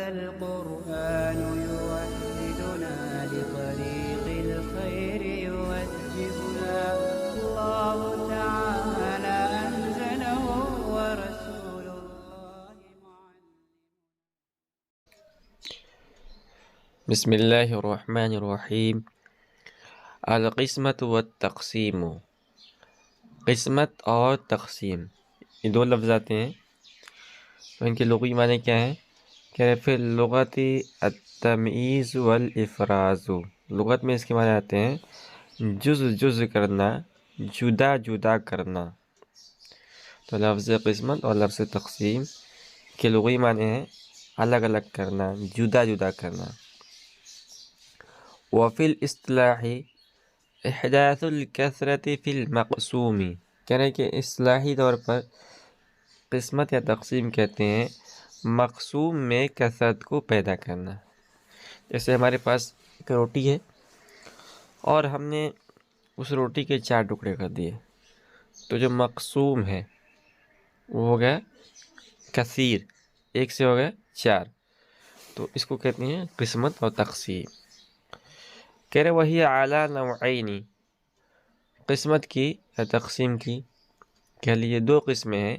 هذا القرآن يوحدنا لطريق الخير يوجهنا الله تعالى أنزله ورسول الله بسم اللہ الرحمن الرحیم۔ القسمت والتقسیم، قسمت اور تقسیم یہ دو لفظ آتے ہیں، تو ان کے لغوی معنی کیا ہیں؟ کہ فی اللغت التمییز والافراز، لغت میں اس کے معنی آتے ہیں جز جز کرنا، جدا جدا کرنا۔ تو لفظ قسمت اور لفظ تقسیم کے لغوی معنی ہیں الگ الگ کرنا، جدا جدا کرنا۔ وفی الاصطلاح احداث الکثرت فی المقسوم، کہہ رہے ہیں کہ اصطلاحی طور پر قسمت یا تقسیم کہتے ہیں مقسوم میں کثرت کو پیدا کرنا۔ جیسے ہمارے پاس ایک روٹی ہے اور ہم نے اس روٹی کے 4 ٹکڑے کر دیے، تو جو مقسوم ہے وہ ہو گیا کثیر، 1 سے ہو گیا 4، تو اس کو کہتے ہیں قسمت اور تقسیم۔ کہہ رہے وہی اعلیٰ نوعین، قسمت کی یا تقسیم کی کہہ لیے 2 قسمیں ہیں۔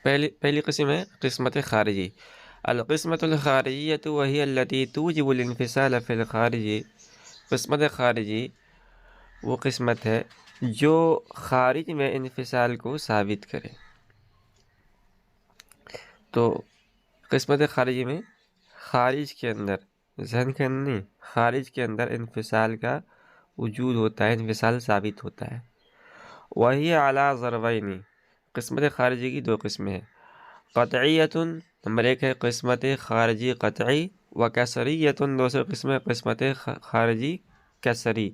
پہلی قسم ہے قسمت خارجی۔ القسمت الخارجیۃ وہی التی توجب الانفصال فی الخارجی، قسمت خارجی وہ قسمت ہے جو خارج میں انفصال کو ثابت کرے۔ تو قسمت خارجی میں خارج کے اندر، ذہن کے اندر نہیں، خارج کے اندر انفصال کا وجود ہوتا ہے، انفصال ثابت ہوتا ہے۔ وہی اعلیٰ ضربین، قسمت خارجی کی 2 قسمیں ہیں۔ قطعیۃ، نمبر 1 ہے قسمت خارجی قطعی، و کسریۃ، دوسری قسم ہے قسمت خارجی کسری۔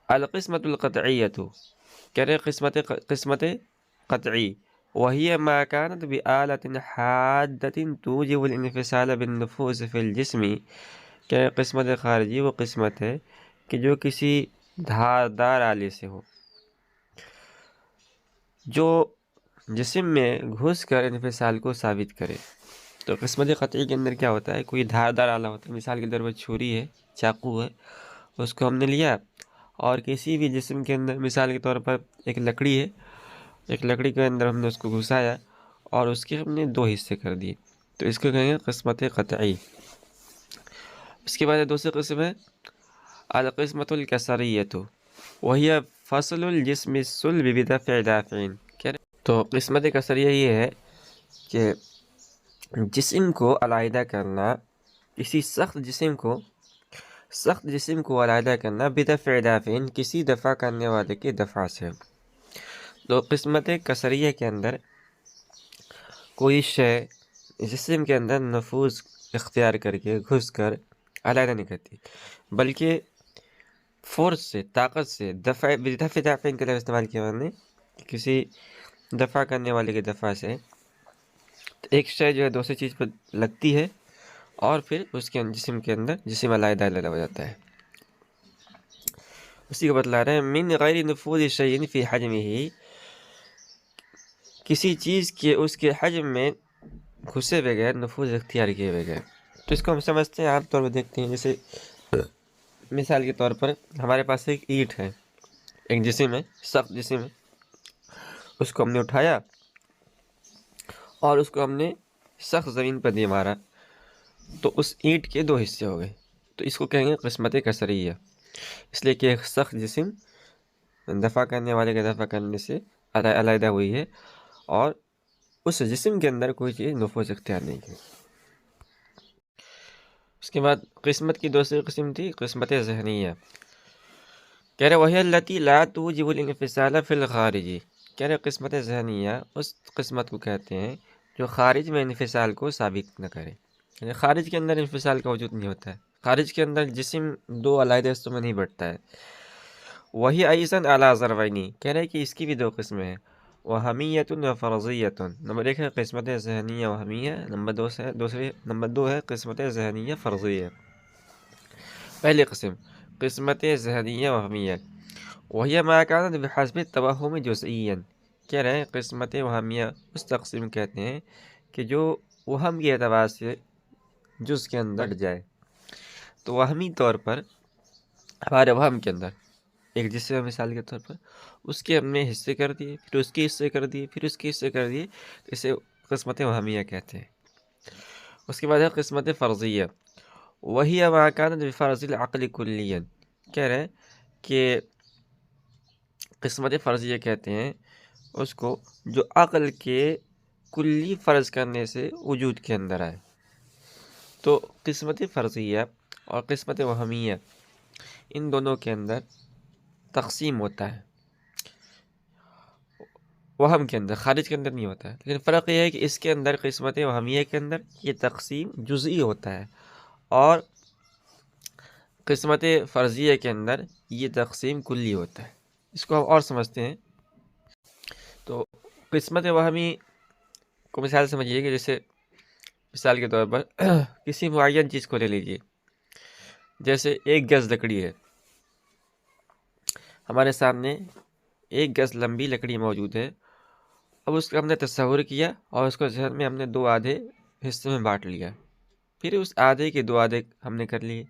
القسمت القطعیۃ، کہہ رہے قسمت قطعی وہی ما كانت بآلۃ حادۃ توجب الانفصال بالنفوذ فی الجسم، کہ قسمت خارجی وہ قسمت ہے کہ جو کسی دھاردار آلے سے ہو، جو جسم میں گھس کر انفصال کو ثابت کرے۔ تو قسمت قطعی کے اندر کیا ہوتا ہے؟ کوئی دھاردار آلہ ہوتا ہے، مثال کے طور پر چھری ہے، چاقو ہے، اس کو ہم نے لیا اور کسی بھی جسم کے اندر، مثال کے طور پر ایک لکڑی ہے، ایک لکڑی کے اندر ہم نے اس کو گھسایا اور اس کے ہم نے 2 حصے کر دیے، تو اس کو کہیں گے قسمت قطعی۔ اس کے بعد دوسری قسم ہے القسمت الکسریۃ وہی فصل الجسم الصلب بدفع دافع، تو قسمت کسریہ یہ ہے کہ جسم کو علیحدہ کرنا، کسی سخت جسم کو علیحدہ کرنا بدفع دافع، کسی دفع کرنے والے کے دفع سے۔ تو قسمت کسریہ کے اندر کوئی شے جسم کے اندر نفوذ اختیار کر کے گھس کر علیحدہ نہیں کرتی، بلکہ فورس سے، طاقت سے، دفع دافع کا لفظ استعمال کیا ہم نے، کسی دفع کرنے والے کے دفع سے ایک شے جو ہے دوسری چیز پر لگتی ہے اور پھر اس کے جسم کے اندر جسم علیحدہ ہو جاتا ہے۔ اسی کو بتلا رہے ہیں من غیر نفوذ شیء فی حجمہ، کسی چیز کے اس کے حجم میں گھسے بغیر، نفوذ اختیار کیے بغیر۔ تو اس کو ہم سمجھتے ہیں، عام طور پر دیکھتے ہیں، جیسے مثال کے طور پر ہمارے پاس ایک اینٹ ہے، ایک جسم ہے، سخت جسم ہے، اس کو ہم نے اٹھایا اور اس کو ہم نے سخت زمین پر دے مارا، تو اس اینٹ کے 2 حصے ہو گئے، تو اس کو کہیں گے قسمت کسریہ، اس لیے کہ ایک سخت جسم دفع کرنے والے کے دفع کرنے سے علیحدہ ہوئی ہے اور اس جسم کے اندر کوئی چیز نفوذ اختیار نہیں کی۔ اس کے بعد قسمت کی دوسری قسم تھی قسمت ذہنیہ، کہہ رہے وہی التی لا توجب الانفصال فی الخارجی، کہہ رہے قسمت ذہنیہ اس قسمت کو کہتے ہیں جو خارج میں انفصال کو ثابت نہ کرے، یعنی خارج کے اندر انفصال کا وجود نہیں ہوتا ہے، خارج کے اندر جسم 2 علیحدہ حصوں میں نہیں بٹتا ہے۔ وہی ایضاً اعلیٰ ضربین، کہہ رہے کہ اس کی بھی 2 قسمیں ہیں، وہمیۃ و فرضیۃ، نمبر 1 ہے قسمت ذہنیہ وہمیہ، نمبر 2 ہے قسمت ذہنیہ فرضیہ۔ پہلی قسم قسمت ذہنیہ وہمیہ وہی ما كانت بحسب التوہم جزئیاً، کہہ رہے ہیں قسمت وہمیہ اس تقسیم کہتے ہیں کہ جو وہم کے اعتبار سے جز کے اندر بٹ جائے، تو وہمی طور پر ہمارے وہم کے اندر ایک جسم مثال کے طور پر اس کے ہم نے حصے کر دیے، پھر اس کے حصے کر دیے، پھر اس کے حصے کر دیے، اسے قسمت وہمیہ کہتے ہیں۔ اس کے بعد ہے قسمت فرضیہ، وہی ما کانت بفرض العقل کلیا، کہہ رہے ہیں کہ قسمت فرضیہ کہتے ہیں اس کو جو عقل کے کلی فرض کرنے سے وجود کے اندر آئے۔ تو قسمت فرضیہ اور قسمت وہمیہ ان دونوں کے اندر تقسیم ہوتا ہے، وہم کے اندر، خارج کے اندر نہیں ہوتا ہے، لیکن فرق یہ ہے کہ اس کے اندر قسمت وہمیہ کے اندر یہ تقسیم جزئی ہوتا ہے، اور قسمت فرضیہ کے اندر یہ تقسیم کلی ہوتا ہے۔ اس کو ہم اور سمجھتے ہیں۔ تو قسمت وہمی کو مثال سمجھیے کہ جیسے مثال کے طور پر کسی معین چیز کو لے لیجیے، جیسے 1 گز لکڑی ہے، ہمارے سامنے 1 گز لمبی لکڑی موجود ہے، اب اس کا ہم نے تصور کیا اور اس کو ذہن میں ہم نے 2 آدھے حصے میں بانٹ لیا، پھر اس آدھے کے 2 آدھے ہم نے کر لیے،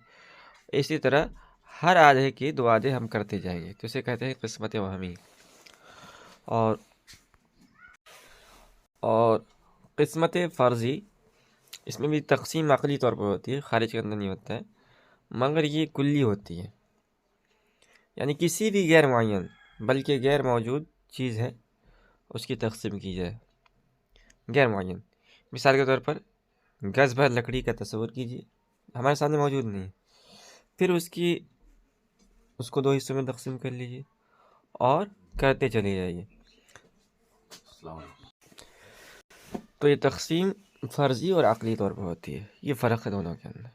اسی طرح ہر آدھے کے 2 آدھے ہم کرتے جائیں گے، تو اسے کہتے ہیں قسمت وہمی۔ اور قسمت فرضی، اس میں بھی تقسیم عقلی طور پر ہوتی ہے، خارج کے اندر نہیں ہوتا ہے، مگر یہ کلی ہوتی ہے، یعنی کسی بھی غیر معین بلکہ غیر موجود چیز ہے اس کی تقسیم کی جائے، غیر معین۔ مثال کے طور پر گز بھر لکڑی کا تصور کیجیے، ہمارے سامنے موجود نہیں ہے، پھر اس کو 2 حصوں میں تقسیم کر لیجیے اور کرتے چلے جائیے۔ تو یہ تقسیم فرضی اور عقلی طور پر ہوتی ہے، یہ فرق ہے دونوں کے اندر۔